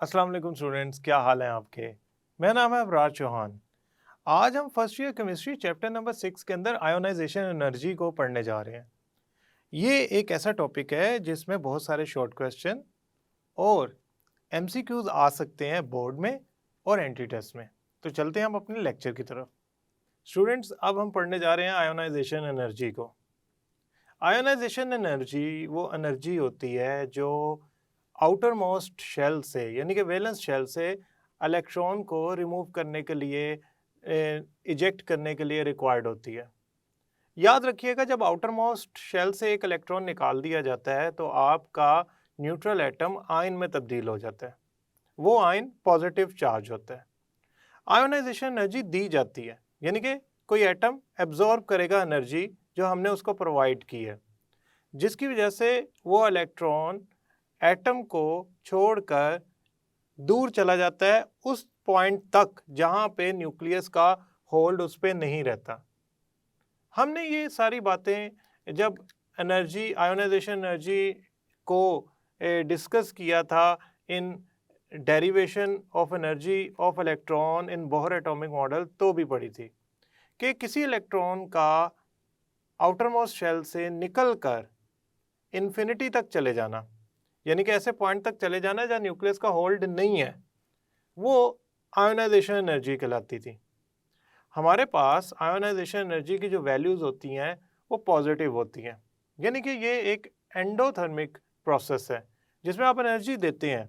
अस्सलाम वालेकुम स्टूडेंट्स, क्या हाल है आपके। मेरा नाम है अबरार चौहान। आज हम first year chemistry chapter number 6 के अंदर आयोनाइजेशन एनर्जी को पढ़ने जा रहे हैं। ये एक ऐसा टॉपिक है जिसमें बहुत सारे शॉर्ट क्वेश्चन और एमसीक्यूज आ सकते हैं बोर्ड में और एंट्री टेस्ट में। तो चलते हैं हम अपने लेक्चर की तरफ। स्टूडेंट्स, अब हम पढ़ने जा रहे हैं आयोनाइजेशन एनर्जी को। आयोनाइजेशन एनर्जी वो एनर्जी होती है जो आउटर मोस्ट शेल से यानी कि वैलेंस शेल से इलेक्ट्रॉन को रिमूव करने के लिए इजेक्ट करने के लिए रिक्वायर्ड होती है। याद रखिएगा, जब आउटर मोस्ट शेल से एक इलेक्ट्रॉन निकाल दिया जाता है तो आपका न्यूट्रल एटम आयन में तब्दील हो जाता है। वो आयन पॉजिटिव चार्ज होता है। आयोनाइजेशन एनर्जी दी जाती है यानी कि कोई एटम एब्जॉर्ब करेगा एनर्जी जो हमने उसको प्रोवाइड की है, जिसकी वजह से वो इलेक्ट्रॉन एटम को छोड़कर दूर चला जाता है उस पॉइंट तक जहां पे न्यूक्लियस का होल्ड उस पर नहीं रहता। हमने ये सारी बातें जब एनर्जी आयोनाइजेशन एनर्जी को डिस्कस किया था in derivation of energy of electron in Bohr atomic model तो भी पढ़ी थी कि किसी इलेक्ट्रॉन का आउटर मोस्ट शेल से निकलकर इन्फिनिटी तक चले जाना यानी कि ऐसे पॉइंट तक चले जाना जहाँ न्यूक्लियस का होल्ड नहीं है, वो आयोनाइजेशन एनर्जी कहलाती थी। हमारे पास आयोनाइजेशन एनर्जी की जो वैल्यूज़ होती हैं वो पॉजिटिव होती हैं, यानी कि ये एक एंडोथर्मिक प्रोसेस है जिसमें आप एनर्जी देते हैं।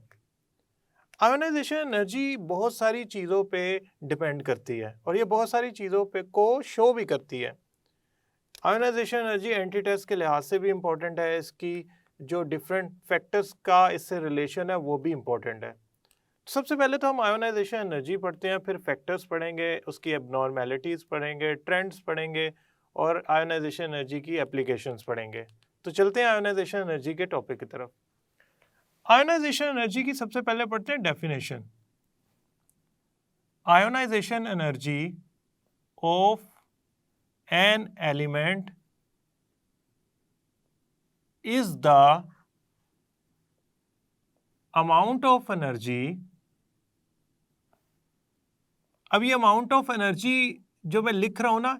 आयोनाइजेशन एनर्जी बहुत सारी चीज़ों पे डिपेंड करती है और ये बहुत सारी चीज़ों पे को शो भी करती है। आयोनाइजेशन एनर्जी एंटी टेस्ट के लिहाज से भी इम्पोर्टेंट है, इसकी जो डिफरेंट फैक्टर्स का इससे रिलेशन है वो भी इम्पोर्टेंट है। सबसे पहले तो हम आयोनाइजेशन एनर्जी पढ़ते हैं, फिर फैक्टर्स पढ़ेंगे, उसकी एबनॉर्मेलिटीज़ पढ़ेंगे, ट्रेंड्स पढ़ेंगे और आयोनाइजेशन एनर्जी की एप्लीकेशंस पढ़ेंगे। तो चलते हैं आयोनाइजेशन एनर्जी के टॉपिक की तरफ। आयोनाइजेशन एनर्जी की सबसे पहले पढ़ते हैं definition. Ionisation energy of an element is the amount of energy। अब ये अमाउंट ऑफ एनर्जी जो मैं लिख रहा हूं ना,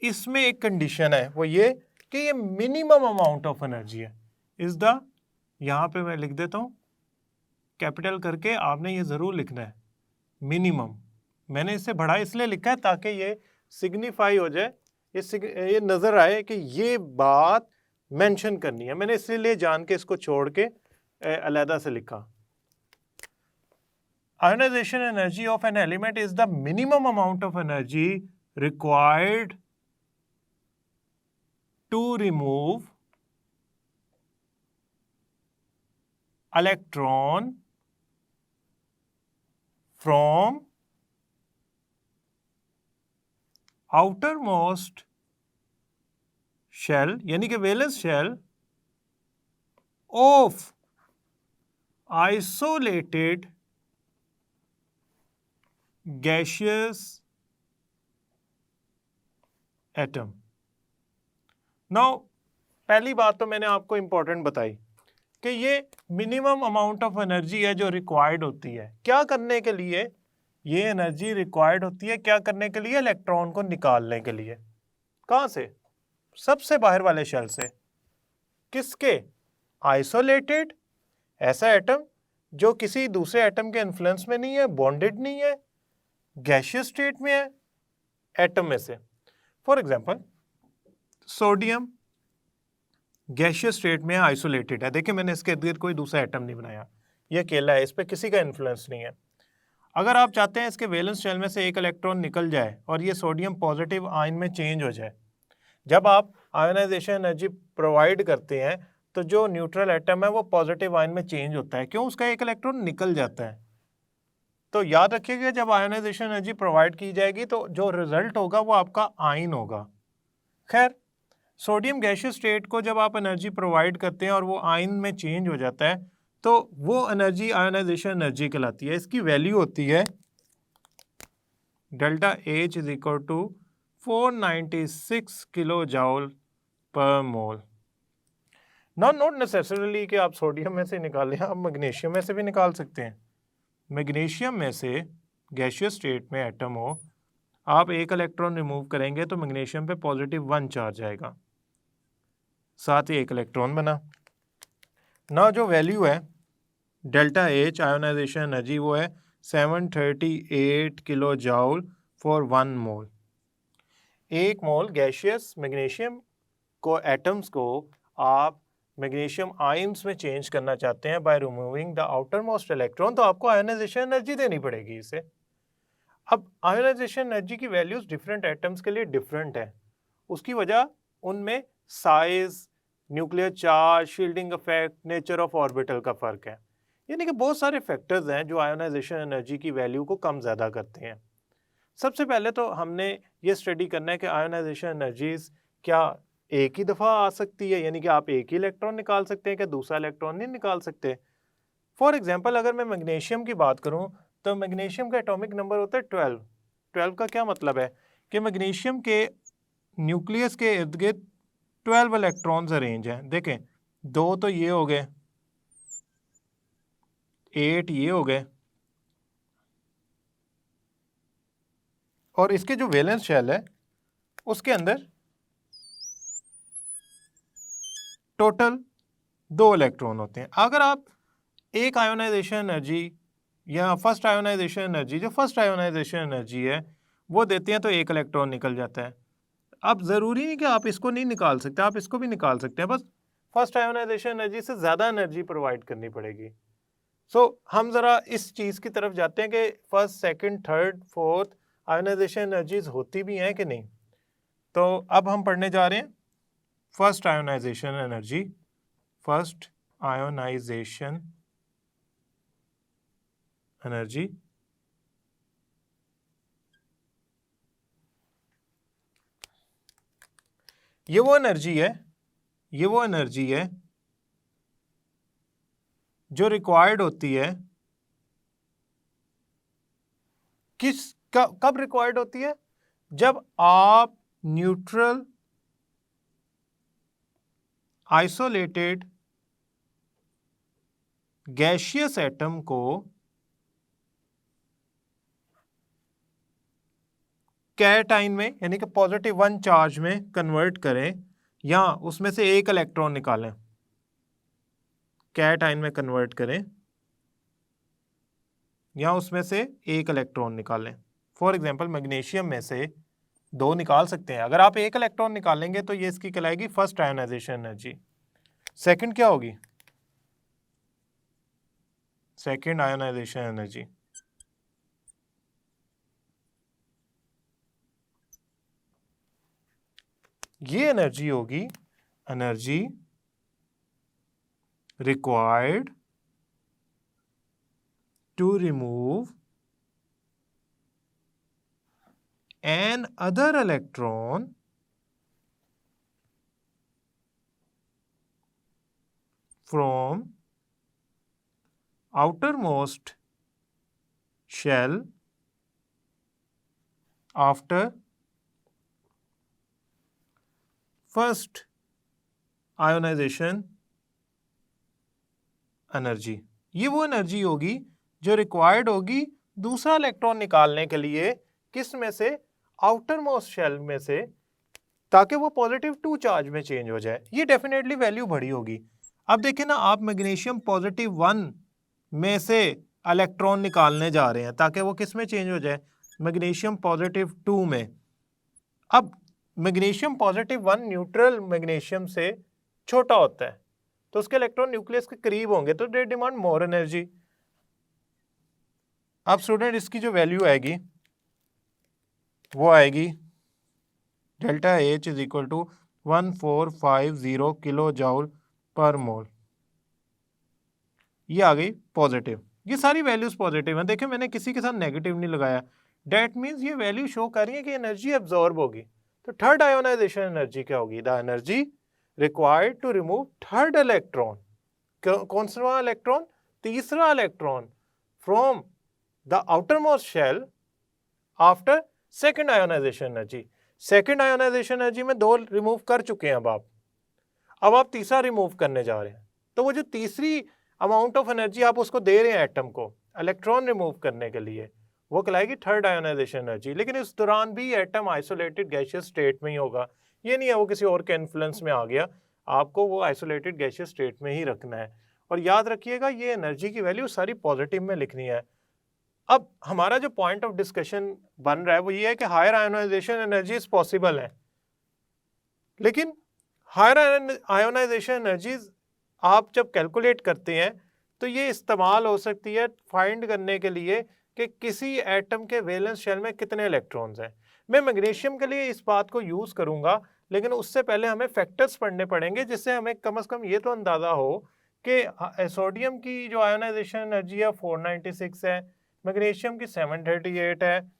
इसमें एक कंडीशन है, वो ये कि ये मिनिमम अमाउंट ऑफ एनर्जी है। इज द, यहां पे मैं लिख देता हूं कैपिटल करके, आपने ये जरूर लिखना है मिनिमम। मैंने इससे बड़ा इसलिए लिखा है ताकि ये सिग्निफाई हो जाए, ये नजर आए कि ये बात मेंशन करनी है। मैंने इसलिए जान के इसको छोड़ के अलहदा से लिखा। Ionisation energy of an element is the minimum amount of energy required to remove electron from outer most shell यानी कि valence shell of isolated gaseous atom. Now पहली बात तो मैंने आपको इंपॉर्टेंट बताई कि ये मिनिमम अमाउंट ऑफ एनर्जी है जो रिक्वायर्ड होती है। क्या करने के लिए ये एनर्जी रिक्वायर्ड होती है? क्या करने के लिए? इलेक्ट्रॉन को निकालने के लिए। कहां से? सबसे बाहर वाले शेल से। किसके? आइसोलेटेड, ऐसा एटम जो किसी दूसरे एटम के इन्फ्लुएंस में नहीं है, बॉन्डेड नहीं है, गैसियस स्टेट में है, एटम में से। For example sodium gaseous state में आइसोलेटेड है। देखिए, मैंने इसके इर्द गिर्द कोई दूसरा एटम नहीं बनाया, ये अकेला है, इस पर किसी का इन्फ्लुएंस नहीं है। अगर आप चाहते हैं इसके वैलेंस शेल में से एक इलेक्ट्रॉन निकल जाए और ये सोडियम पॉजिटिव आयन में चेंज हो जाए, जब आप आयोनाइजेशन एनर्जी प्रोवाइड करते हैं तो जो न्यूट्रल एटम है वो पॉजिटिव आयन में चेंज होता है। क्यों? उसका एक इलेक्ट्रॉन निकल जाता है। तो याद रखिएगा, जब आयोनाइजेशन एनर्जी प्रोवाइड की जाएगी तो जो रिजल्ट होगा वो आपका आयन होगा। खैर, सोडियम गैसियस स्टेट को जब आप एनर्जी प्रोवाइड करते हैं और वो आयन में चेंज हो जाता है तो वो एनर्जी आयोनाइजेशन एनर्जी कहलाती है। इसकी वैल्यू होती है delta H is equal to 496 kilo joule per mole. Not necessarily कि आप सोडियम में से निकालें, आप मैग्नीशियम में से भी निकाल सकते हैं। मैग्नीशियम में से गैसियस स्टेट में एटम हो, आप एक इलेक्ट्रॉन रिमूव करेंगे तो मैग्नीशियम पे +1 चार्ज आएगा, साथ ही एक इलेक्ट्रॉन बना ना। जो वैल्यू है डेल्टा एच आयोनाइजेशन एनर्जी वो है 738 kilo joule for 1 mole. 1 mole gaseous magnesium को एटम्स को आप मैग्नीशियम आयंस में चेंज करना चाहते हैं by removing the outer most electron, तो आपको आयोनाइजेशन एनर्जी देनी पड़ेगी इसे। अब आयोनाइजेशन एनर्जी की वैल्यूज डिफरेंट एटम्स के लिए डिफरेंट है, उसकी वजह उनमें size, nuclear charge, shielding effect, nature of orbital का फर्क है। यानी कि बहुत सारे फैक्टर्स हैं जो आयोनाइजेशन एनर्जी की वैल्यू को कम ज़्यादा करते हैं। सबसे पहले तो हमने ये स्टडी करना है कि आयोनाइजेशन एनर्जीज क्या एक ही दफ़ा आ सकती है, यानी कि आप एक ही इलेक्ट्रॉन निकाल सकते हैं, क्या दूसरा इलेक्ट्रॉन नहीं निकाल सकते। फॉर एग्जांपल अगर मैं मैग्नीशियम की बात करूं तो मैग्नीशियम का एटॉमिक नंबर होता है 12। 12 का क्या मतलब है कि मैग्नीशियम के न्यूक्लियस के इर्द गिर्द 12 इलेक्ट्रॉन्स अरेंज हैं। देखें, 2 तो ये हो गए, 8 ये हो गए, और इसके जो वैलेंस शेल है उसके अंदर टोटल 2 इलेक्ट्रॉन होते हैं। अगर आप एक आयोनाइजेशन एनर्जी या फर्स्ट आयोनाइजेशन एनर्जी, जो फर्स्ट आयोनाइजेशन एनर्जी है वो देते हैं तो एक इलेक्ट्रॉन निकल जाता है। अब ज़रूरी नहीं कि आप इसको नहीं निकाल सकते, आप इसको भी निकाल सकते हैं, बस फर्स्ट आयोनाइजेशन एनर्जी से ज़्यादा एनर्जी प्रोवाइड करनी पड़ेगी। हम ज़रा इस चीज़ की तरफ जाते हैं कि first, second, third, fourth ionisation energies होती भी हैं कि नहीं। तो अब हम पढ़ने जा रहे हैं first ionisation energy. First ionisation energy ये वो एनर्जी है जो रिक्वायर्ड होती है कब रिक्वायर्ड होती है? जब आप न्यूट्रल आइसोलेटेड गैसियस एटम को कैटाइन में, यानी कि +1 चार्ज में कन्वर्ट करें, या उसमें से एक इलेक्ट्रॉन निकालें, कैटाइन में कन्वर्ट करें या उसमें से एक इलेक्ट्रॉन निकालें। फॉर एग्जांपल मैग्नीशियम में से 2 निकाल सकते हैं। अगर आप एक इलेक्ट्रॉन निकालेंगे तो ये इसकी कहलाएगी फर्स्ट आयोनाइजेशन एनर्जी। सेकंड क्या होगी? सेकंड आयोनाइजेशन एनर्जी ये एनर्जी होगी energy required to remove an other electron from outermost shell after first ionization energy. ये वो एनर्जी होगी जो रिक्वायर्ड होगी दूसरा इलेक्ट्रॉन निकालने के लिए, किस में से? आउटर मोस्ट शेल में से, ताकि वो +2 चार्ज में चेंज हो जाए। ये डेफिनेटली वैल्यू बड़ी होगी। अब देखें ना, आप मैग्नीशियम +1 में से इलेक्ट्रॉन निकालने जा रहे हैं ताकि वो किस में चेंज हो जाए? मैग्नीशियम +2 में। अब मैग्नीशियम +1 न्यूट्रल मैग्नीशियम से छोटा होता है, तो उसके इलेक्ट्रॉन न्यूक्लियस के करीब होंगे, तो दे डिमांड मोर एनर्जी। अब स्टूडेंट इसकी जो वैल्यू आएगी वो आएगी delta H is equal to 1450 kilo joule per mole. ये आ गई पॉजिटिव। ये सारी वैल्यूज पॉजिटिव हैं। देखिए मैंने किसी के साथ नेगेटिव नहीं लगाया। डेट मीन्स ये वैल्यू शो कर रही है कि एनर्जी एब्जॉर्ब होगी। तो थर्ड आयोनाइजेशन एनर्जी क्या होगी? The energy required to remove third electron. कौन सा इलेक्ट्रॉन? तीसरा electron from the outer most shell after second ionisation energy. Second ionisation energy में 2 रिमूव कर चुके हैं अब आप तीसरा रिमूव करने जा रहे हैं। तो वो जो तीसरी अमाउंट ऑफ एनर्जी आप उसको दे रहे हैं एटम को, इलेक्ट्रॉन रिमूव करने के लिए, वो कहलाएगी थर्ड आयोनाइजेशन एनर्जी। लेकिन इस दौरान भी एटम आइसोलेटेड गैसियस स्टेट में ही होगा, ये नहीं है वो किसी और के इन्फ्लुएंस में आ गया, आपको वो आइसोलेटेड गैसियस स्टेट में ही रखना है। और याद रखिएगा ये एनर्जी की वैल्यू सारी पॉजिटिव में लिखनी है। अब हमारा जो पॉइंट ऑफ डिस्कशन बन रहा है वो ये है कि हायर आयोनाइजेशन एनर्जीज पॉसिबल है, लेकिन हायर आयोनाइजेशन एनर्जीज आप जब कैलकुलेट करते हैं तो ये इस्तेमाल हो सकती है फाइंड करने के लिए कि किसी एटम के वैलेंस शेल में कितने इलेक्ट्रॉन्स हैं। मैं मैग्नीशियम के लिए इस बात को यूज़ करूंगा, लेकिन उससे पहले हमें फैक्टर्स पढ़ने पड़ेंगे जिससे हमें कम से कम ये तो अंदाज़ा हो कि सोडियम की जो आयोनाइजेशन एनर्जी है 496 है, मैग्नीशियम की 738 है,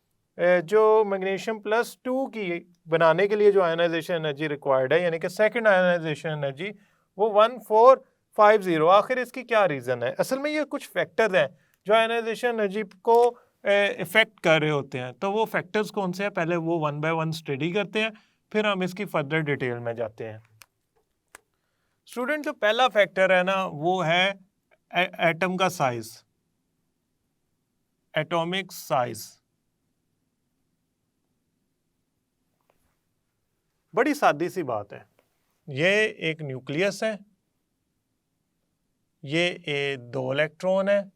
जो मैग्नीशियम +2 की बनाने के लिए जो आयोनाइजेशन एनर्जी रिक्वायर्ड है यानी कि सेकंड आयोनाइजेशन एनर्जी वो 1450। आखिर इसकी क्या रीज़न है? असल में ये कुछ फैक्टर्स हैं जो आयोनाइजेशन एनर्जी को इफेक्ट कर रहे होते हैं। तो वो फैक्टर्स कौन से हैं, पहले वो वन बाय वन स्टडी करते हैं, फिर हम इसकी फर्दर डिटेल में जाते हैं। स्टूडेंट जो पहला फैक्टर है ना वो है एटम का साइज, एटॉमिक साइज। बड़ी सादी सी बात है, ये एक न्यूक्लियस है, ये 2 इलेक्ट्रॉन है,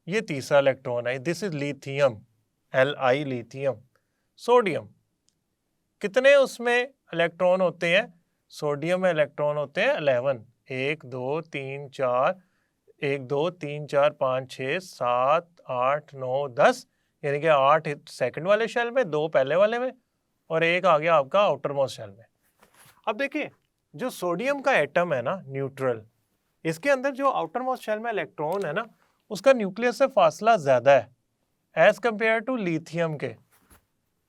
ये तीसरा इलेक्ट्रॉन है, this is lithium, Li lithium. Sodium कितने उसमें इलेक्ट्रॉन होते हैं? सोडियम में इलेक्ट्रॉन होते हैं 11, 1 2 3 4, 1 2 3 4 5 6 7 8 9 10, यानी कि 8 सेकंड वाले शेल में, 2 पहले वाले में और एक आ गया आपका आउटर मोस्ट शेल में। अब देखिए जो सोडियम का एटम है ना न्यूट्रल, इसके अंदर जो आउटर मोस्ट शेल में इलेक्ट्रॉन है ना उसका न्यूक्लियस से फासला ज्यादा है एज कंपेयर टू लिथियम के।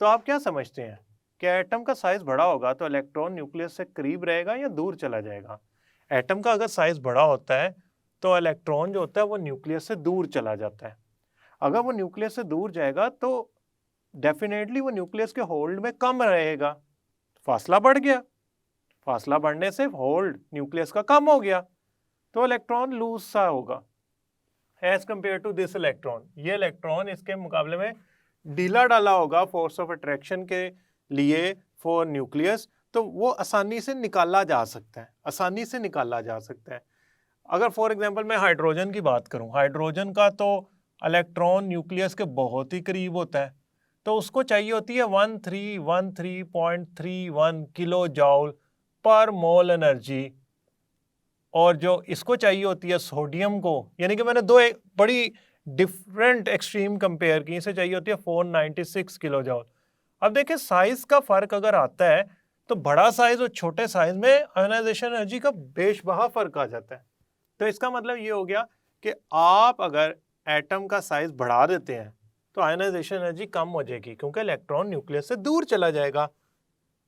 तो आप क्या समझते हैं कि एटम का साइज बड़ा होगा तो इलेक्ट्रॉन न्यूक्लियस से करीब रहेगा या दूर चला जाएगा? एटम का अगर साइज बड़ा होता है तो इलेक्ट्रॉन जो होता है वो न्यूक्लियस से दूर चला जाता है। अगर वो न्यूक्लियस से दूर जाएगा तो डेफिनेटली वो न्यूक्लियस के होल्ड में कम रहेगा, फासला बढ़ गया, फासला बढ़ने से होल्ड न्यूक्लियस का कम हो गया, तो इलेक्ट्रॉन लूज सा होगा as compare to this electron. ये इलेक्ट्रॉन इसके मुकाबले में ढीला डाला होगा फोर्स ऑफ अट्रैक्शन के लिए फॉर न्यूक्लियस, तो वो आसानी से निकाला जा सकता है, आसानी से निकाला जा सकता है। अगर फॉर एग्जांपल मैं हाइड्रोजन की बात करूं, हाइड्रोजन का तो इलेक्ट्रॉन न्यूक्लियस के बहुत ही करीब होता है, तो उसको चाहिए होती है 1313.31 किलो जॉल पर मोल एनर्जी, और जो इसको चाहिए होती है सोडियम को, यानी कि मैंने दो एक बड़ी डिफरेंट एक्सट्रीम कंपेयर की, इसे चाहिए होती है 496 किलो जॉल। अब देखिए साइज का फर्क अगर आता है तो बड़ा साइज और छोटे साइज में आयोनाइजेशन एनर्जी का बेशबहा फर्क आ जाता है। तो इसका मतलब ये हो गया कि आप अगर एटम का साइज बढ़ा देते हैं तो आयोनाइजेशन एनर्जी कम हो जाएगी, क्योंकि इलेक्ट्रॉन न्यूक्लियस से दूर चला जाएगा,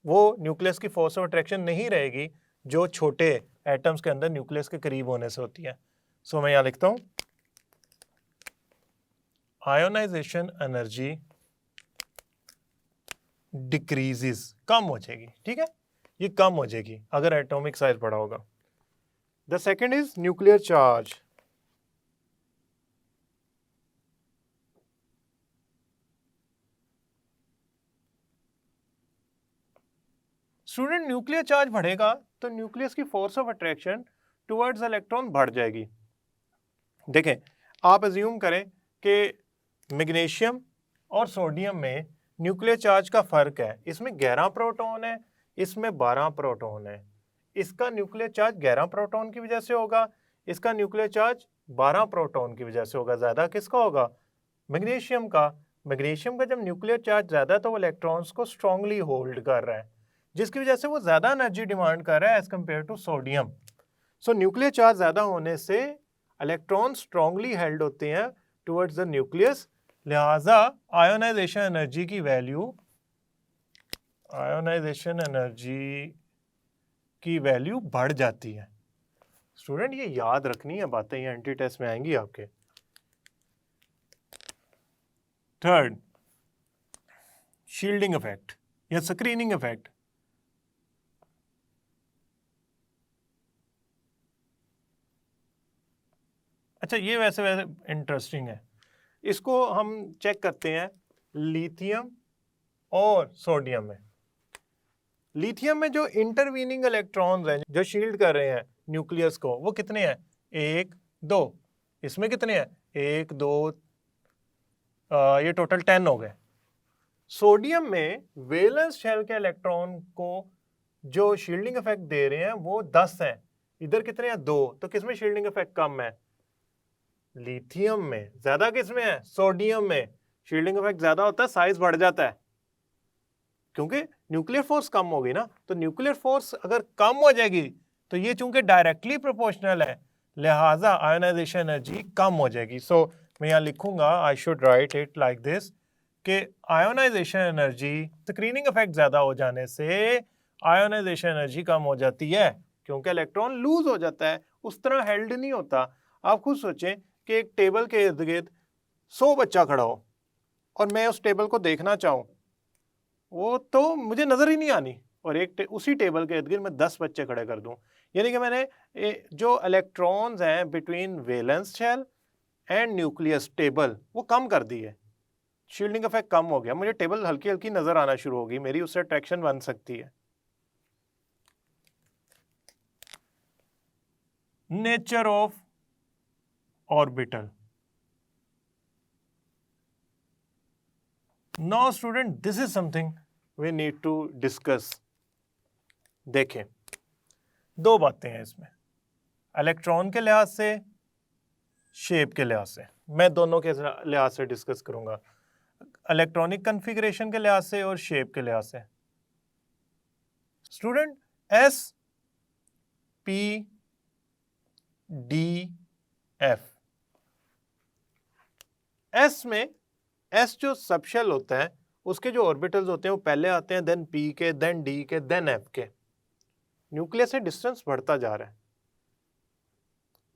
वो न्यूक्लियस की फोर्स ऑफ अट्रैक्शन नहीं रहेगी जो छोटे एटम्स के अंदर न्यूक्लियस के करीब होने से होती है। सो मैं यहाँ लिखता हूँ आयोनाइजेशन एनर्जी डिक्रीजेस, कम हो जाएगी, ठीक है, ये कम हो जाएगी अगर एटॉमिक साइज बड़ा होगा। The second is nuclear charge. Student nuclear charge बढ़ेगा तो न्यूक्लियस की force of attraction towards electron बढ़ जाएगी। देखें आप अज्यूम करें कि मैग्नीशियम और सोडियम में न्यूक्लियर चार्ज का फर्क है, इसमें 11 प्रोटॉन है, इसमें 12 प्रोटॉन है। इसका न्यूक्लियर चार्ज 11 प्रोटॉन की वजह से होगा, इसका न्यूक्लियर चार्ज 12 प्रोटॉन की वजह से होगा। ज़्यादा किसका होगा? मैग्नीशियम का। मैग्नीशियम का जब न्यूक्लियर चार्ज ज़्यादा है तो वो इलेक्ट्रॉन्स को स्ट्रांगली होल्ड कर रहा है, जिसकी वजह से वो ज़्यादा एनर्जी डिमांड कर रहा है as compare to sodium. So nuclear charge ज़्यादा होने से इलेक्ट्रॉन स्ट्रांगली हेल्ड होते हैं टुवर्ड्स द न्यूक्लियस, लिहाजा आयोनाइजेशन एनर्जी की वैल्यू, आयोनाइजेशन एनर्जी की वैल्यू बढ़ जाती है। स्टूडेंट ये याद रखनी है बातें, ये एंटी टेस्ट में आएंगी आपके। थर्ड, शील्डिंग इफेक्ट या स्क्रीनिंग इफेक्ट। अच्छा, ये वैसे वैसे इंटरेस्टिंग है। इसको हम चेक करते हैं लिथियम और सोडियम में। लिथियम में जो इंटरवीनिंग इलेक्ट्रॉन्स हैं जो शील्ड कर रहे हैं न्यूक्लियस को, वो कितने हैं? 1 2। इसमें कितने हैं? 1 2, ये टोटल 10 हो गए। सोडियम में वैलेंस शेल के इलेक्ट्रॉन को जो शील्डिंग इफेक्ट दे रहे हैं वो 10 हैं। इधर कितने हैं? 2। तो किसमें शील्डिंग इफेक्ट कम है? लिथियम में। ज्यादा किसमें है? सोडियम में। शील्डिंग इफेक्ट ज्यादा होता है, साइज बढ़ जाता है, क्योंकि न्यूक्लियर फोर्स कम होगी ना। तो न्यूक्लियर फोर्स अगर कम हो जाएगी तो ये चूंकि डायरेक्टली प्रोपोर्शनल है, लिहाजा आयोनाइजेशन एनर्जी कम हो जाएगी। सो मैं यहाँ लिखूंगा, I should write it like this, कि आयोनाइजेशन एनर्जी, स्क्रीनिंग इफेक्ट ज्यादा हो जाने से आयोनाइजेशन एनर्जी कम हो जाती है, क्योंकि इलेक्ट्रॉन लूज हो जाता है, उस तरह हेल्ड नहीं होता। आप खुद सोचें कि एक टेबल के इर्द गिर्द 100 बच्चा खड़ा हो और मैं उस टेबल को देखना चाहूँ, वो तो मुझे नजर ही नहीं आनी। और उसी टेबल के इर्द गिर्द मैं 10 बच्चे खड़े कर दूं, यानी कि मैंने जो इलेक्ट्रॉन्स हैं between valence shell and nucleus table वो कम कर दी है। शील्डिंग इफेक्ट कम हो गया, मुझे टेबल हल्की हल्की नजर आना शुरू होगी, मेरी उससे अट्रैक्शन बन सकती है। Nature of orbital. Now student, this is something we need to discuss. देखें, दो बातें हैं इसमें, इलेक्ट्रॉन के लिहाज से, शेप के लिहाज से। मैं दोनों के लिहाज से डिस्कस करूंगा, इलेक्ट्रॉनिक कॉन्फ़िगरेशन के लिहाज से और शेप के लिहाज से। Student, S P D F, S में, एस जो सबशेल होता है उसके जो ऑर्बिटल्स होते हैं वो पहले आते हैं, देन पी के, देन डी के, देन एफ के। न्यूक्लियस से डिस्टेंस बढ़ता जा रहा है,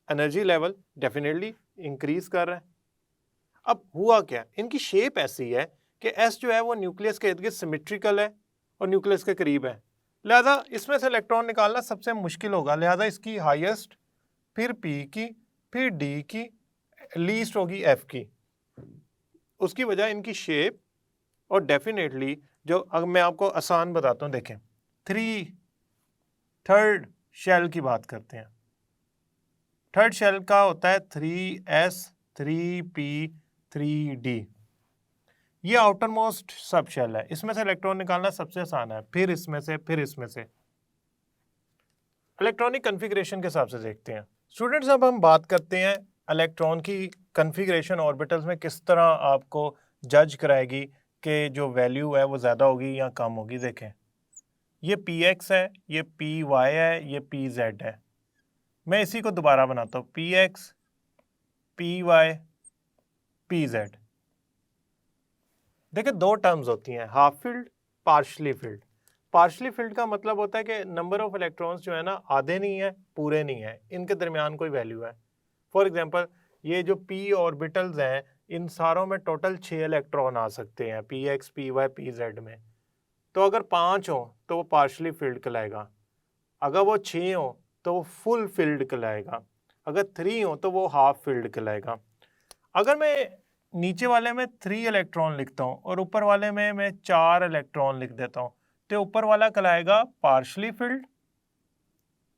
एनर्जी लेवल डेफिनेटली इंक्रीज कर रहा है। अब हुआ क्या, इनकी शेप ऐसी है कि एस जो है वो न्यूक्लियस के इर्द गिर्द सिमेट्रिकल है और न्यूक्लियस के करीब है, लिहाजा इसमें से इलेक्ट्रॉन निकालना सबसे मुश्किल होगा। लिहाजा इसकी हाईएस्ट, फिर पी की, फिर डी की, लीस्ट होगी एफ की। उसकी वजह इनकी शेप, और डेफिनेटली जो, अगर मैं आपको आसान बताता हूँ, देखें, थर्ड शेल की बात करते हैं। थर्ड शेल का होता है 3s 3p 3d, ये आउटर मोस्ट सब शेल है, इसमें से इलेक्ट्रॉन निकालना सबसे आसान है, फिर इसमें से, फिर इसमें से। इलेक्ट्रॉनिक कॉन्फ़िगरेशन के हिसाब से देखते हैं। स्टूडेंट्स, अब हम बात करते हैं इलेक्ट्रॉन की कॉन्फ़िगरेशन ऑर्बिटल्स में किस तरह आपको जज कराएगी कि जो वैल्यू है वो ज़्यादा होगी या कम होगी। देखें, ये px है, ये py है, ये pz है। मैं इसी को दोबारा बनाता हूँ, px py pz। देखिए, दो टर्म्स होती हैं, half field, partially field. Partially field का मतलब होता है कि नंबर ऑफ इलेक्ट्रॉन्स जो है ना, आधे नहीं है, पूरे नहीं है, इनके दरमियान कोई वैल्यू है। फॉर एग्जांपल, ये जो p ऑर्बिटल्स हैं, इन सारों में टोटल 6 इलेक्ट्रॉन आ सकते हैं, px py pz में। तो अगर 5 हो तो वो पार्शली फील्ड कहलाएगा, अगर वो 6 हो तो वो फुल फील्ड कहलाएगा, अगर 3 हो तो वो हाफ फील्ड कहलाएगा। अगर मैं नीचे वाले में 3 इलेक्ट्रॉन लिखता हूँ और ऊपर वाले में मैं 4 इलेक्ट्रॉन लिख देता हूँ, तो ऊपर वाला कहलाएगा पार्शली फील्ड,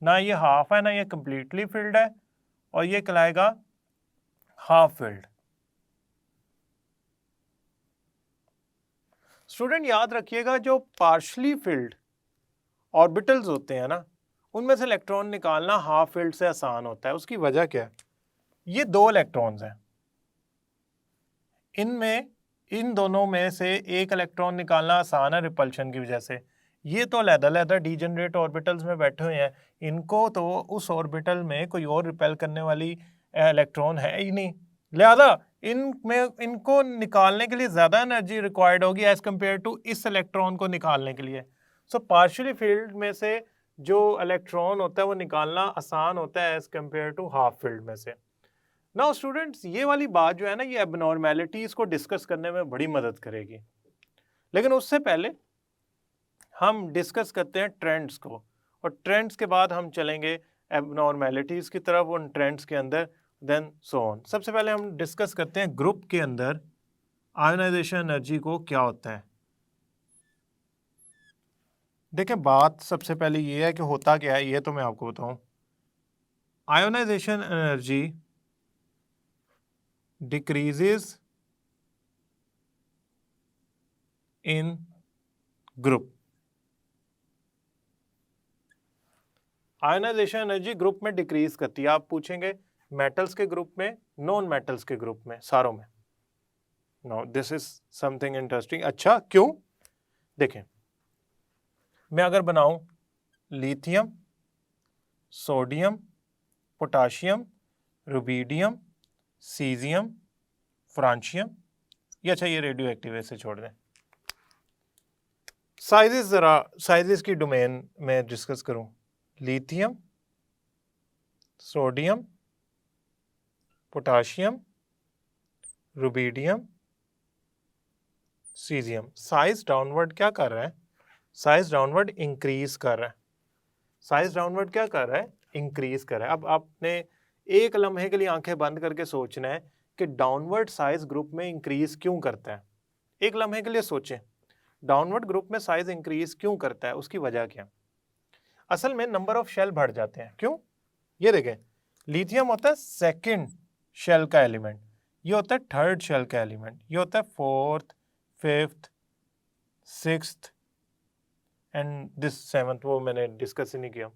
ना ये हाफ है ना ये कंप्लीटली फील्ड है, और ये कहलाएगा हाफ फील्ड। स्टूडेंट, याद रखिएगा, जो पार्शली फील्ड ऑर्बिटल्स होते हैं ना, उनमें से इलेक्ट्रॉन निकालना हाफ फील्ड से आसान होता है। उसकी वजह क्या है? ये 2 इलेक्ट्रॉन्स हैं, इनमें, इन दोनों में से एक इलेक्ट्रॉन निकालना आसान है रिपल्शन की वजह से। ये तो अलग-अलग डीजेनरेट ऑर्बिटल्स में बैठे हुए हैं, इनको तो उस ऑर्बिटल में कोई और रिपेल करने वाली इलेक्ट्रॉन है ही नहीं, लिहाजा इनमें, इनको निकालने के लिए ज़्यादा एनर्जी रिक्वायर्ड होगी एज कम्पेयर टू इस इलेक्ट्रॉन को निकालने के लिए। सो पार्शियली फील्ड में से जो इलेक्ट्रॉन होता है वो निकालना आसान होता है as compare to half filled में से। नाउ स्टूडेंट्स, ये वाली बात जो है ना, ये एबनॉर्मेलिटीज को डिस्कस करने में बड़ी मदद करेगी, लेकिन उससे पहले हम डिस्कस करते हैं ट्रेंड्स को, और ट्रेंड्स के बाद हम चलेंगे एबनॉर्मेलिटीज की तरफ, उन ट्रेंड्स के अंदर देन सो ऑन। सबसे पहले हम डिस्कस करते हैं ग्रुप के अंदर आयोनाइजेशन एनर्जी को क्या होता है। देखिए बात सबसे पहले ये है कि होता क्या है, ये तो मैं आपको बताऊं। Ionisation energy decreases in group. Ionisation energy group में डिक्रीज करती है। आप पूछेंगे मेटल्स के ग्रुप में, नॉन मेटल्स के ग्रुप में, सारों में। Now this is something interesting. अच्छा क्यों? देखें, मैं अगर बनाऊं lithium, sodium, potassium, rubidium, caesium, francium, ये अच्छा ये रेडियो एक्टिव है, इसे छोड़ दें। साइजेस जरा साइजेस की डोमेन में डिस्कस करूं। Lithium, sodium, potassium, rubidium, caesium. Size downward क्या कर रहा है? साइज डाउनवर्ड इंक्रीज कर रहा है। साइज डाउनवर्ड क्या कर रहा है? इंक्रीज कर रहा है। अब आपने एक लम्हे के लिए आंखें बंद करके सोचना है कि डाउनवर्ड साइज ग्रुप में इंक्रीज क्यों करता है। एक लम्हे के लिए सोचें, डाउनवर्ड ग्रुप में साइज इंक्रीज क्यों करता है, उसकी वजह क्या? असल में नंबर ऑफ शेल बढ़ जाते हैं। क्यों? ये देखें, लिथियम होता है सेकंड शेल का एलिमेंट, ये होता है थर्ड शेल का एलिमेंट, ये होता है fourth, fifth, sixth and this seventh, वो मैंने डिस्कस ही नहीं किया।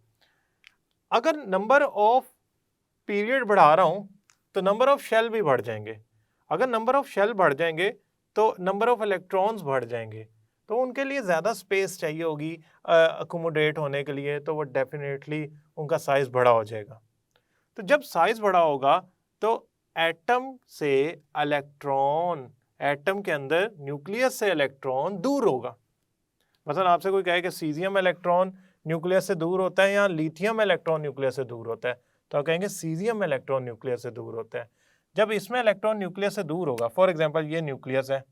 अगर नंबर ऑफ पीरियड बढ़ा रहा हूं तो नंबर ऑफ शेल भी बढ़ जाएंगे। अगर नंबर ऑफ शेल बढ़ जाएंगे तो नंबर ऑफ इलेक्ट्रॉन्स बढ़ जाएंगे, तो उनके लिए ज़्यादा स्पेस चाहिए होगी अकोमोडेट होने के लिए, तो वो डेफिनेटली उनका साइज बड़ा हो जाएगा। तो जब साइज बड़ा होगा तो एटम से इलेक्ट्रॉन, एटम के अंदर न्यूक्लियस से इलेक्ट्रॉन दूर होगा। मतलब आपसे कोई कहे कि सीजियम इलेक्ट्रॉन न्यूक्लियस से दूर होता है या लिथियम इलेक्ट्रॉन न्यूक्लियस से दूर होता है, तो आप कहेंगे सीजियम इलेक्ट्रॉन न्यूक्लियस से दूर होता है। जब इसमें इलेक्ट्रॉन न्यूक्लियस से दूर होगा, फॉर एग्जांपल ये न्यूक्लियस है,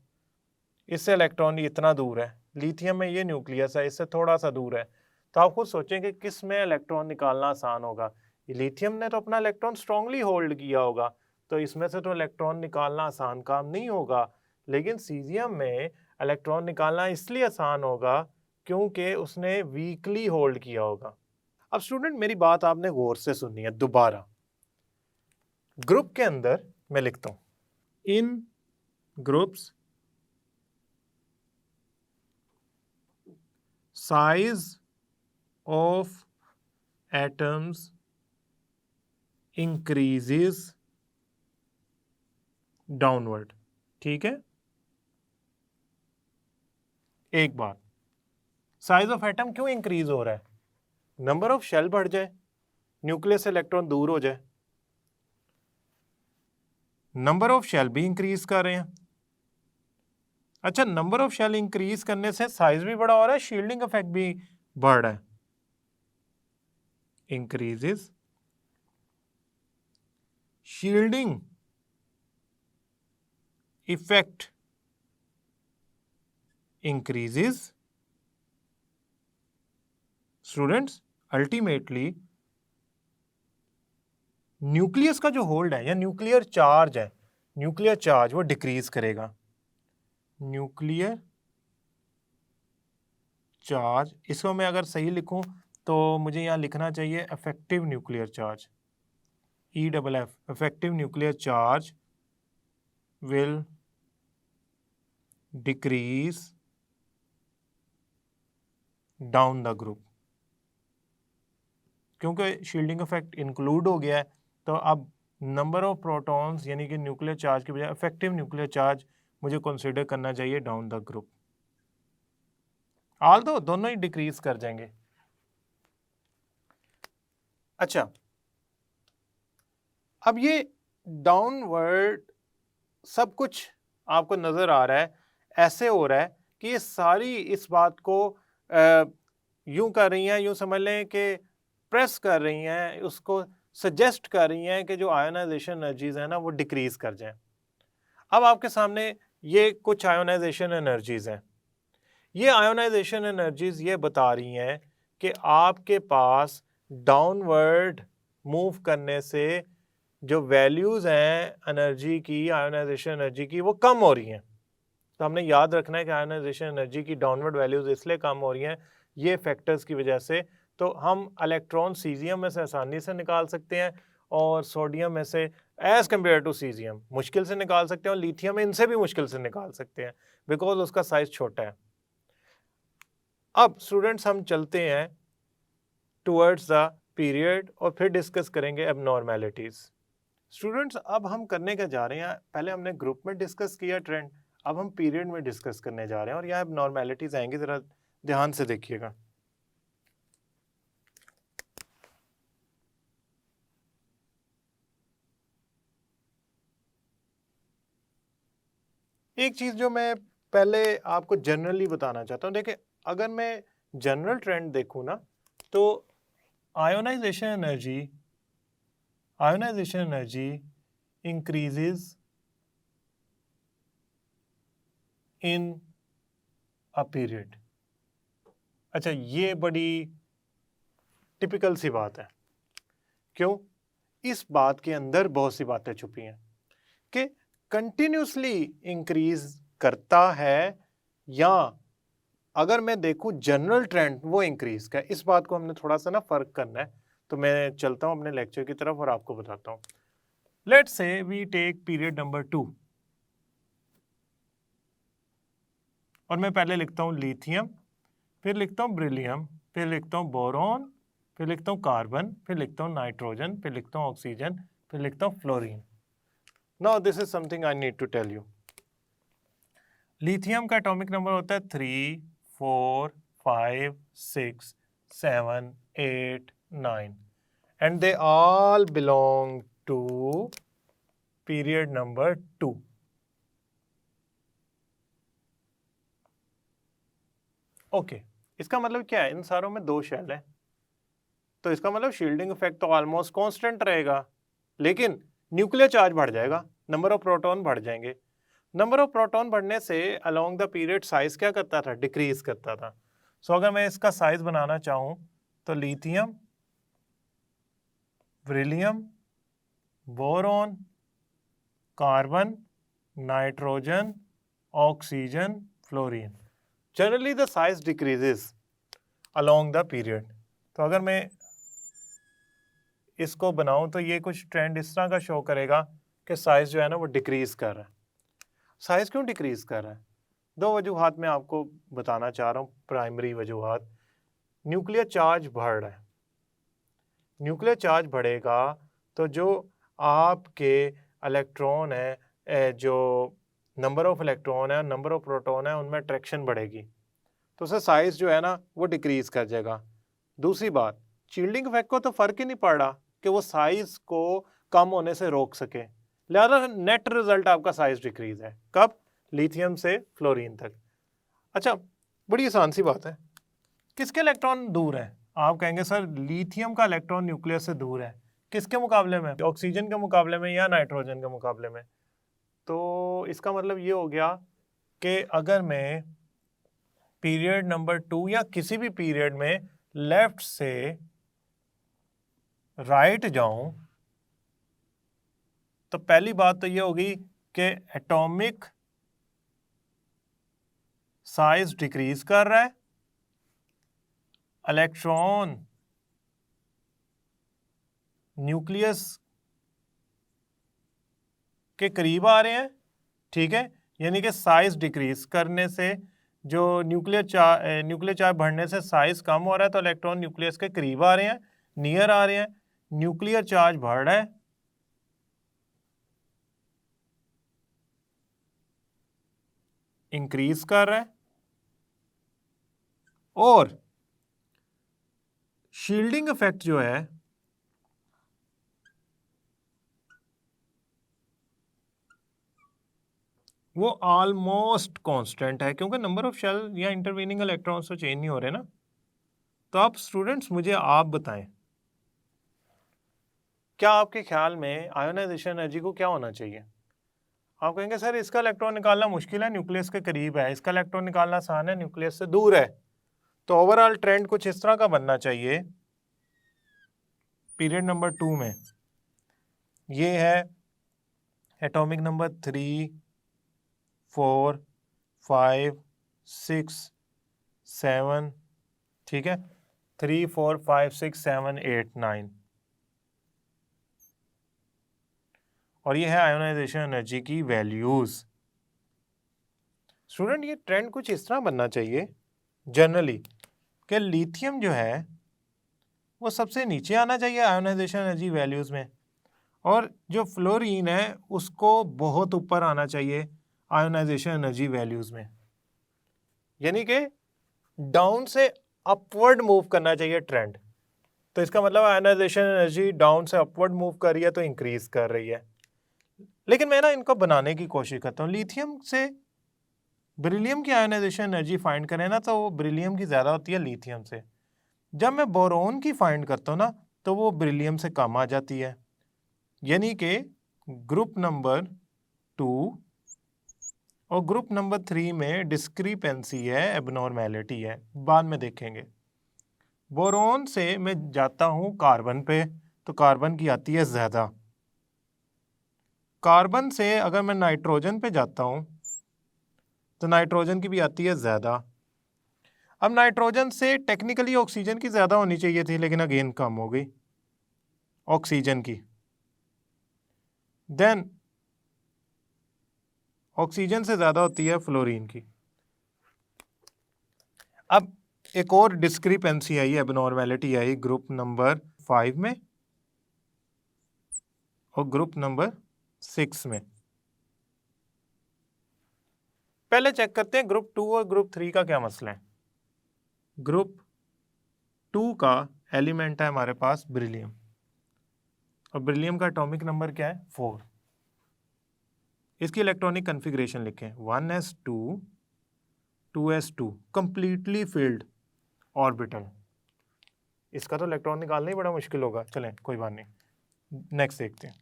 इससे इलेक्ट्रॉन इतना दूर है, लिथियम में ये न्यूक्लियस है, इससे थोड़ा सा दूर है, तो आप खुद सोचेंगे किस में इलेक्ट्रॉन निकालना आसान होगा। लिथियम ने तो अपना इलेक्ट्रॉन स्ट्रांगली होल्ड किया होगा, तो इसमें से तो इलेक्ट्रॉन निकालना आसान काम नहीं होगा। लेकिन सीजियम में इलेक्ट्रॉन निकालना इसलिए आसान होगा क्योंकि उसने वीकली होल्ड किया होगा। अब स्टूडेंट मेरी बात आपने गौर से सुननी है दोबारा। ग्रुप के अंदर मैं लिखता हूं in groups size of atoms increases downward। ठीक है, एक बात, साइज ऑफ एटम क्यों इंक्रीज हो रहा है? नंबर ऑफ शेल बढ़ जाए, न्यूक्लियस से इलेक्ट्रॉन दूर हो जाए, नंबर ऑफ शेल भी इंक्रीज कर रहे हैं। अच्छा, नंबर ऑफ शेल इंक्रीज करने से साइज भी बड़ा हो रहा है, शील्डिंग इफेक्ट भी बढ़ रहा है। Increases shielding effect increases. Students ultimately nucleus का जो होल्ड है या न्यूक्लियर चार्ज है, न्यूक्लियर चार्ज वो डिक्रीज करेगा। न्यूक्लियर चार्ज, इसको मैं अगर सही लिखूं तो मुझे यहां लिखना चाहिए effective nuclear charge, EFF, effective nuclear charge will decrease down the group. क्योंकि शील्डिंग इफेक्ट इंक्लूड हो गया है, तो अब नंबर ऑफ प्रोटॉन्स यानी कि न्यूक्लियर चार्ज के बजाय इफेक्टिव न्यूक्लियर चार्ज मुझे कंसीडर करना चाहिए डाउन द ग्रुप। ऑल दो दोनों ही डिक्रीज कर जाएंगे। अच्छा, अब ये डाउनवर्ड सब कुछ आपको नजर आ रहा है, ऐसे हो रहा है कि ये सारी इस बात को यूं कर रही हैं, यूं समझ लें कि प्रेस कर रही हैं, उसको सजेस्ट कर रही हैं कि जो आयोनाइजेशन एनर्जीज है ना वो डिक्रीज कर जाएं। अब आपके सामने ये कुछ आयोनाइजेशन एनर्जीज हैं। ये आयोनाइजेशन एनर्जीज ये बता रही हैं कि आपके पास डाउनवर्ड मूव करने से जो वैल्यूज़ हैं एनर्जी की, आयोनाइजेशन एनर्जी की, वो कम हो रही हैं। तो हमने याद रखना है कि आयोनाइजेशन एनर्जी की डाउनवर्ड वैल्यूज़ इसलिए कम हो रही हैं ये फैक्टर्स की वजह से। तो हम इलेक्ट्रॉन सीजियम में से आसानी से निकाल सकते हैं और सोडियम में से एज़ कम्पेयर टू सीजियम मुश्किल से निकाल सकते हैं, और लिथियम में इनसे भी मुश्किल से निकाल सकते हैं बिकॉज उसका साइज छोटा है। अब स्टूडेंट्स हम चलते हैं टुवर्ड्स द पीरियड और फिर डिस्कस करेंगे एबनॉर्मेलिटीज़। स्टूडेंट्स अब हम करने क्या जा रहे हैं, पहले हमने ग्रुप में डिस्कस किया ट्रेंड, अब हम पीरियड में डिस्कस करने जा रहे हैं और यहाँ एबनॉर्मेलिटीज़ आएंगी, ज़रा ध्यान से देखिएगा। एक चीज़ जो मैं पहले आपको जनरली बताना चाहता हूँ, देखिए अगर मैं जनरल ट्रेंड देखूँ ना, तो ionisation energy increases in a period. अच्छा, ये बड़ी टिपिकल सी बात है। क्यों? इस बात के अंदर बहुत सी बातें छुपी हैं कि कंटिन्यूसली इंक्रीज करता है, या अगर मैं देखूं जनरल ट्रेंड वो इंक्रीज का, इस बात को हमने थोड़ा सा ना फर्क करना है। तो मैं चलता हूं अपने लेक्चर की तरफ और आपको बताता हूं। Let's say we take period number 2 और मैं पहले लिखता हूं लिथियम, फिर लिखता हूं ब्रिलियम, फिर लिखता हूं बोरॉन, फिर लिखता हूं कार्बन, फिर लिखता हूं नाइट्रोजन, फिर लिखता हूं ऑक्सीजन, फिर लिखता हूं fluorine. Now this is something I need to tell you. Lithium का एटॉमिक नंबर होता है 3, 4, 5, 6, 7, 8, 9 and they all belong to period number 2. Okay, इसका मतलब क्या है, इन सारों में 2 शेल है, तो इसका मतलब शील्डिंग इफेक्ट तो ऑलमोस्ट कांस्टेंट रहेगा, लेकिन न्यूक्लियर चार्ज बढ़ जाएगा, नंबर ऑफ प्रोटॉन बढ़ जाएंगे। नंबर ऑफ प्रोटॉन बढ़ने से अलोंग द पीरियड साइज क्या करता था, डिक्रीज करता था। सो अगर मैं इसका साइज बनाना चाहूं तो lithium, beryllium, boron, carbon, nitrogen, oxygen, fluorine, generally the size decreases along the period. तो अगर मैं इसको बनाऊं तो ये कुछ ट्रेंड इस तरह का शो करेगा कि साइज जो है ना वो डिक्रीज कर रहा है। साइज क्यों डिक्रीज कर रहा है? 2 वजूहात मैं आपको बताना चाह रहा हूँ। प्राइमरी वजूहात, न्यूक्लियर चार्ज बढ़ रहा है। न्यूक्लियर चार्ज बढ़ेगा तो जो आपके इलेक्ट्रॉन है, जो नंबर ऑफ इलेक्ट्रॉन है, नंबर ऑफ प्रोटॉन है, उनमें अट्रैक्शन बढ़ेगी, तो उसका साइज जो है ना वो डिक्रीज कर जाएगा। दूसरी बात, शील्डिंग इफेक्ट को तो फर्क ही नहीं पड़ रहा कि वो साइज को कम होने से रोक सके, लिहाजा नेट रिजल्ट आपका साइज डिक्रीज है। कब? लिथियम से फ्लोरीन तक। अच्छा, बड़ी आसान सी बात है, किसके इलेक्ट्रॉन दूर है? आप कहेंगे सर लिथियम का इलेक्ट्रॉन न्यूक्लियस से दूर है, किसके मुकाबले में? ऑक्सीजन के मुकाबले में या नाइट्रोजन के मुकाबले में? तो इसका मतलब ये हो गया कि अगर मैं पीरियड नंबर 2 या किसी भी पीरियड में लेफ्ट से राइट जाऊं तो पहली बात तो ये होगी कि एटॉमिक साइज डिक्रीज कर रहा है, इलेक्ट्रॉन न्यूक्लियस के करीब आ रहे हैं, ठीक है, यानी कि साइज डिक्रीज करने से जो न्यूक्लियर चार्ज बढ़ने से साइज कम हो रहा है, तो इलेक्ट्रॉन न्यूक्लियस के करीब आ रहे हैं, नियर आ रहे हैं, न्यूक्लियर चार्ज बढ़ रहा है, इंक्रीज कर रहा है, और शील्डिंग इफेक्ट जो है वो ऑलमोस्ट कांस्टेंट है, क्योंकि नंबर ऑफ शेल या इंटरवीनिंग इलेक्ट्रॉन्स तो चेंज नहीं हो रहे ना। तो आप स्टूडेंट्स मुझे आप बताएं, क्या आपके ख्याल में आयोनाइजेशन एनर्जी को क्या होना चाहिए? आप कहेंगे सर इसका इलेक्ट्रॉन निकालना मुश्किल है, न्यूक्लियस के करीब है, इसका इलेक्ट्रॉन निकालना आसान है, न्यूक्लियस से दूर है। तो ओवरऑल ट्रेंड कुछ इस तरह का बनना चाहिए पीरियड नंबर 2 में ये है एटॉमिक नंबर 3, 4, 5, 6, 7, ठीक है, 3, 4, 5, 6, 7, 8, 9, और ये है आयोनाइजेशन एनर्जी की वैल्यूज। स्टूडेंट ये ट्रेंड कुछ इस तरह बनना चाहिए जनरली कि लिथियम जो है वो सबसे नीचे आना चाहिए आयोनाइजेशन एनर्जी वैल्यूज में, और जो फ्लोरीन है उसको बहुत ऊपर आना चाहिए आयोनाइजेशन एनर्जी वैल्यूज में, यानी कि डाउन से अपवर्ड मूव करना चाहिए ट्रेंड। तो इसका मतलब आयोनाइजेशन एनर्जी डाउन से अपवर्ड मूव कर रही है तो इंक्रीज कर रही है। लेकिन मैं ना इनको बनाने की कोशिश करता हूँ, लिथियम से बेरिलियम की आयोनाइजेशन एनर्जी फाइंड करें ना तो वो बेरिलियम की ज़्यादा होती है लिथियम से। जब मैं बोरोन की फाइंड करता हूँ ना तो वो बेरिलियम से कम आ जाती है, यानी कि ग्रुप नंबर 2 और ग्रुप नंबर 3 में डिस्क्रिपेंसी है, एबनॉर्मेलिटी है, बाद में देखेंगे। बोरोन से मैं जाता हूँ कार्बन पे तो कार्बन की आती है ज़्यादा। कार्बन से अगर मैं नाइट्रोजन पे जाता हूँ तो नाइट्रोजन की भी आती है ज़्यादा। अब नाइट्रोजन से टेक्निकली ऑक्सीजन की ज़्यादा होनी चाहिए थी, लेकिन अगेन कम हो गई ऑक्सीजन की। देन ऑक्सीजन से ज़्यादा होती है फ्लोरीन की। अब एक और डिस्क्रिपेंसी आई, एबनॉर्मेलिटी आई ग्रुप नंबर 5 में और ग्रुप नंबर 6 में। पहले चेक करते हैं ग्रुप 2 और ग्रुप 3 का क्या मसला है। ग्रुप 2 का एलिमेंट है हमारे पास बेरिलियम, और बेरिलियम का एटॉमिक नंबर क्या है 4। इसकी इलेक्ट्रॉनिक कन्फिग्रेशन लिखें 1s2 2s2 completely filled orbital. इसका तो इलेक्ट्रॉन निकालना ही बड़ा मुश्किल होगा, चलें कोई बात नहीं, नेक्स्ट देखते हैं।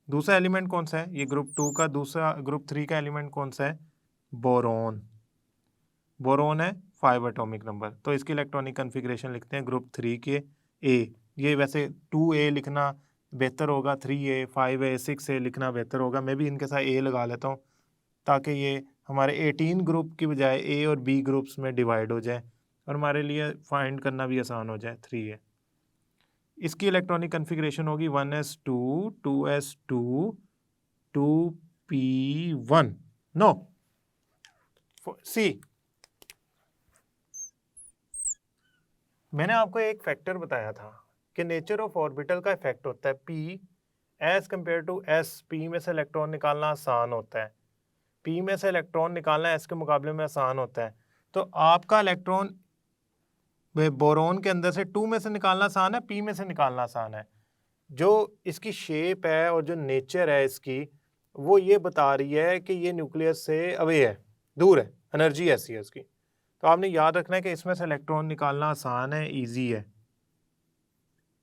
दूसरा एलिमेंट कौन सा है, ये ग्रुप 2 का दूसरा, ग्रुप 3 का एलिमेंट कौन सा है, बोरोन। बोरोन है 5 एटॉमिक नंबर, तो इसकी इलेक्ट्रॉनिक कन्फिग्रेशन लिखते हैं ग्रुप 3 के ए। ये वैसे 2a लिखना बेहतर होगा, 3a 5a 6a लिखना बेहतर होगा, मैं भी इनके साथ ए लगा लेता हूँ ताकि ये हमारे 18 ग्रुप की बजाय ए और बी ग्रुप्स में डिवाइड हो जाए और हमारे लिए फाइंड करना भी आसान हो जाए 3a। इसकी इलेक्ट्रॉनिक कन्फिग्रेशन होगी 1s2 2s2 2p1, नो सी। मैंने आपको एक फैक्टर बताया था कि नेचर ऑफ ऑर्बिटल का इफेक्ट होता है P as compare to S. P में से इलेक्ट्रॉन निकालना आसान होता है, पी में से इलेक्ट्रॉन निकालना एस के मुकाबले में आसान होता है। तो आपका इलेक्ट्रॉन बोरोन के अंदर से 2 में से निकालना आसान है, पी में से निकालना आसान है। जो इसकी शेप है और जो नेचर है इसकी, वो ये बता रही है कि ये न्यूक्लियस से अवे है, दूर है, एनर्जी ऐसी है उसकी। तो आपने याद रखना है कि इसमें से इलेक्ट्रॉन निकालना आसान है, इजी है,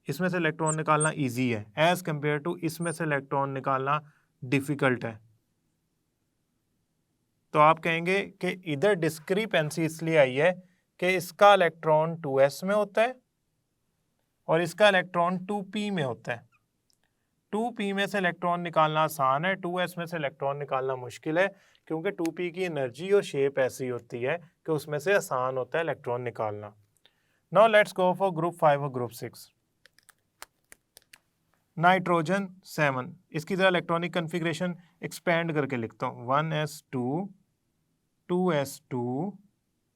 इसमें से इलेक्ट्रॉन निकालना इजी है एज कंपेयर टू इसमें से इलेक्ट्रॉन निकालना डिफिकल्ट है। तो आप कहेंगे कि इधर डिस्क्रिपेंसी इसलिए आई है कि इसका इलेक्ट्रॉन 2s में होता है और इसका इलेक्ट्रॉन 2p में होता है। 2p में से इलेक्ट्रॉन निकालना आसान है, 2s में से इलेक्ट्रॉन निकालना मुश्किल है, क्योंकि 2p की एनर्जी और शेप ऐसी होती है कि उसमें से आसान होता है इलेक्ट्रॉन निकालना। Now let's go for group 5 और ग्रुप 6। नाइट्रोजन 7, इसकी जरा इलेक्ट्रॉनिक कन्फिग्रेशन एक्सपेंड करके लिखता हूँ 1s2 2s2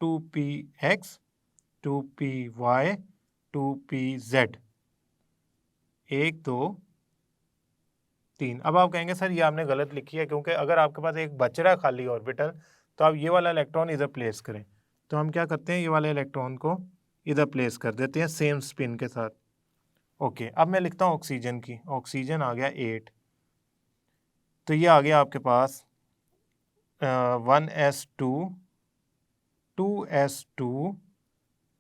2px 2py 2pz 1 2 3। अब आप कहेंगे सर ये आपने गलत लिखी है, क्योंकि अगर आपके पास एक बच रहा है खाली ऑर्बिटल तो आप ये वाला इलेक्ट्रॉन इधर प्लेस करें। तो हम क्या करते हैं, ये वाले इलेक्ट्रॉन को इधर प्लेस कर देते हैं सेम स्पिन के साथ। ओके, अब मैं लिखता हूँ ऑक्सीजन की, ऑक्सीजन आ गया 8, तो ये आ गया आपके पास 1s2 2s2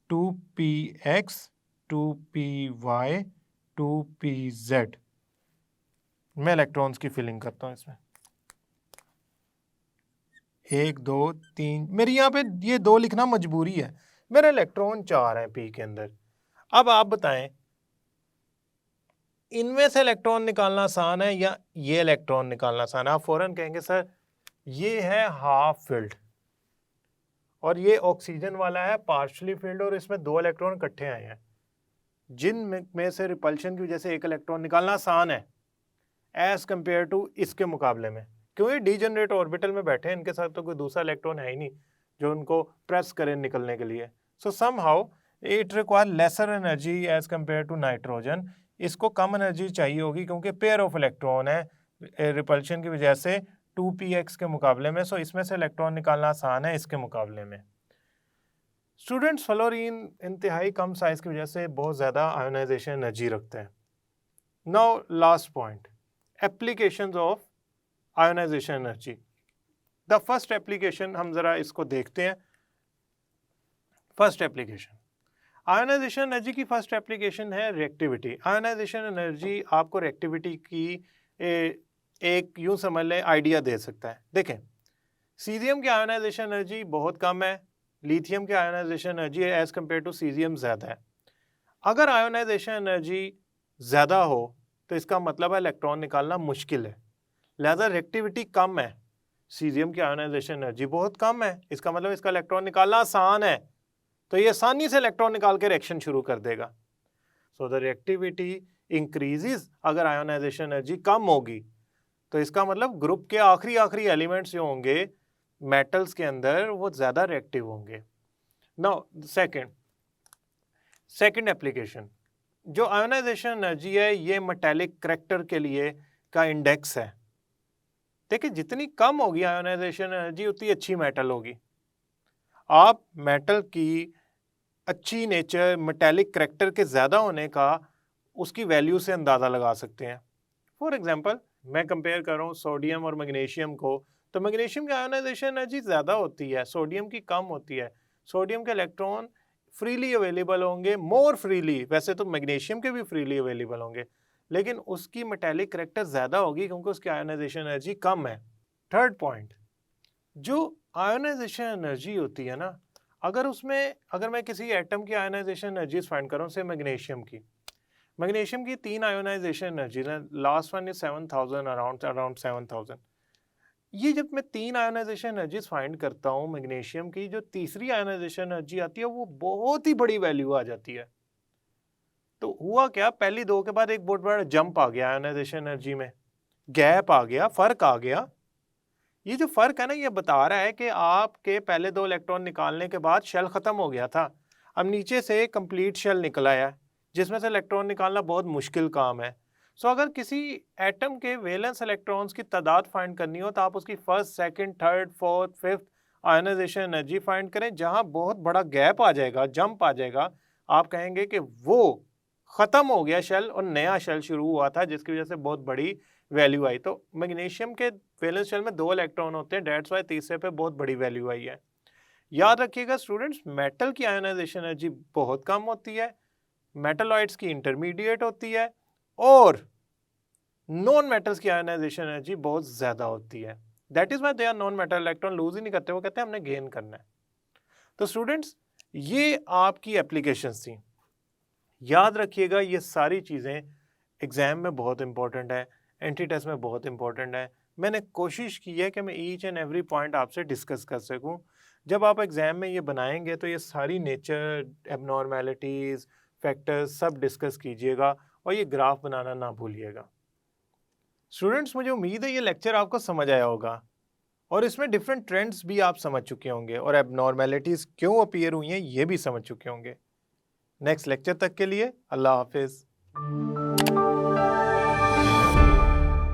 2px 2py 2pz। मैं इलेक्ट्रॉन्स की फिलिंग करता हूँ इसमें, 1 2 3, मेरी यहाँ पे ये 2 लिखना मजबूरी है, मेरे इलेक्ट्रॉन 4 हैं पी के अंदर। अब आप बताएं इनमें से इलेक्ट्रॉन निकालना आसान है या ये इलेक्ट्रॉन निकालना आसान है? आप फौरन कहेंगे सर ये है हाफ फिल्ड और ये ऑक्सीजन वाला है पार्शली फिल्ड और इसमें 2 इलेक्ट्रॉन इकट्ठे आए हैं, जिन में से रिपल्शन की वजह से एक इलेक्ट्रॉन निकालना आसान है एज कंपेयर टू इसके मुकाबले में, क्योंकि डीजनरेट ऑर्बिटल में बैठे हैं, इनके साथ तो कोई दूसरा इलेक्ट्रॉन है ही नहीं जो उनको प्रेस करे निकलने के लिए। So somehow it require lesser energy as compare to nitrogen. इसको कम एनर्जी चाहिए होगी क्योंकि पेयर ऑफ इलेक्ट्रॉन है रिपल्शन की वजह से 2px के मुकाबले में। सो इसमें से इलेक्ट्रॉन निकालना आसान है इसके मुकाबले में। स्टूडेंट्स, फ्लोरीन इंतहाई कम साइज की वजह से बहुत ज़्यादा आयोनाइजेशन एनर्जी रखते हैं। Now last point, applications of ionisation energy. The first application हम ज़रा इसको देखते हैं। फर्स्ट एप्लीकेशन आयोनाइजेशन एनर्जी की फर्स्ट एप्लीकेशन है रिएक्टिविटी। आयोनाइजेशन एनर्जी आपको रिएक्टिविटी की एक यूं समझ लें आइडिया दे सकता है। देखें, सीजियम की आयोनाइजेशन एनर्जी बहुत कम है, लिथियम की ionisation energy as compare to caesium ज़्यादा है। अगर आयोनाइजेशन एनर्जी ज़्यादा हो तो इसका मतलब है इलेक्ट्रॉन निकालना मुश्किल है, लिहाजा रिएक्टिविटी कम है। सीजियम की आयोनाइजेशन एनर्जी बहुत कम है, इसका मतलब इसका इलेक्ट्रॉन निकालना आसान है, तो ये आसानी से इलेक्ट्रॉन निकाल के रिएक्शन शुरू कर देगा। सो द रिएक्टिविटी इंक्रीजेस अगर आयोनाइजेशन एनर्जी कम होगी, तो इसका मतलब ग्रुप के आखिरी एलिमेंट्स जो होंगे मेटल्स के अंदर वो ज़्यादा रिएक्टिव होंगे। नाउ सेकंड एप्लीकेशन, जो आयोनाइजेशन एनर्जी है ये मेटालिक करैक्टर के लिए का इंडेक्स है। देखिए, जितनी कम होगी आयोनाइजेशन एनर्जी उतनी अच्छी मेटल होगी। आप मेटल की अच्छी नेचर मेटालिक करैक्टर के ज़्यादा होने का उसकी वैल्यू से अंदाज़ा लगा सकते हैं। फॉर एग्जांपल, मैं कंपेयर कर रहा हूँ सोडियम और मैग्नीशियम को, तो मैग्नीशियम की आयोनाइजेशन एनर्जी ज़्यादा होती है, सोडियम की कम होती है। सोडियम के इलेक्ट्रॉन फ्रीली अवेलेबल होंगे, मोर फ्रीली, वैसे तो मैग्नीशियम के भी फ्रीली अवेलेबल होंगे, लेकिन उसकी मेटालिक करैक्टर ज़्यादा होगी क्योंकि उसकी आयोनाइजेशन एनर्जी कम है। थर्ड पॉइंट, जो आयोनाइजेशन एनर्जी होती है ना, अगर मैं किसी एटम की आयोनाइजेशन एनर्जीज फाइंड करूँ, से मैग्नीशियम की 3 आयोनाइजेशन एनर्जी है, लास्ट वन इज 7000, अराउंड 7000। ये जब मैं 3 आयोनाइजेशन एनर्जीज फाइंड करता हूँ मैग्नीशियम की, जो तीसरी आयोनाइजेशन एनर्जी आती है वो बहुत ही बड़ी वैल्यू आ जाती है। तो हुआ क्या, पहली 2 के बाद एक बहुत बड़ा जंप आ गया आयोनाइजेशन एनर्जी में, गैप आ गया, फर्क आ गया। ये जो फर्क है ना, ये बता रहा है कि आपके पहले 2 इलेक्ट्रॉन निकालने के बाद शेल खत्म हो गया था, अब नीचे से कंप्लीट शेल निकला है जिसमें से इलेक्ट्रॉन निकालना बहुत मुश्किल काम है। सो अगर किसी एटम के वैलेंस इलेक्ट्रॉन्स की तादाद फाइंड करनी हो तो आप उसकी first, second, third, fourth, fifth ionisation energy find करें। जहां बहुत बड़ा गैप आ जाएगा, जंप आ जाएगा, आप कहेंगे कि वो खत्म हो गया शेल और नया शेल शुरू हुआ था जिसकी वजह से बहुत बड़ी वैल्यू आई। तो मैग्नीशियम के वैलेंस शेल में 2 इलेक्ट्रॉन होते हैं, डेट्स वाई तीसरे पे बहुत बड़ी वैल्यू आई है। याद रखिएगा स्टूडेंट्स, मेटल की आयोनाइजेशन एनर्जी बहुत कम होती है, मेटलॉइड्स की इंटरमीडिएट होती है, और नॉन मेटल्स की आयोनाइजेशन एनर्जी बहुत ज्यादा होती है। That is why they are non metal, electron lose ही नहीं करते, वो कहते हैं हमने गेन करना है। तो स्टूडेंट्स, ये आपकी एप्लीकेशंस थी। याद रखिएगा ये सारी चीज़ें एग्जाम में बहुत इंपॉर्टेंट है, एंट्री टेस्ट में बहुत इंपॉर्टेंट है। मैंने कोशिश की है कि मैं ईच एंड एवरी पॉइंट आपसे डिस्कस कर सकूं। जब आप एग्जाम में ये बनाएंगे तो ये सारी नेचर, एबनॉर्मेलिटीज़, फैक्टर्स सब डिस्कस कीजिएगा और ये ग्राफ बनाना ना भूलिएगा। स्टूडेंट्स, मुझे उम्मीद है ये लेक्चर आपको समझ आया होगा और इसमें डिफरेंट ट्रेंड्स भी आप समझ चुके होंगे और एबनॉर्मेलिटीज़ क्यों अपीयर हुई हैं ये भी समझ चुके होंगे। नेक्स्ट लेक्चर तक के लिए अल्लाह हाफिज़।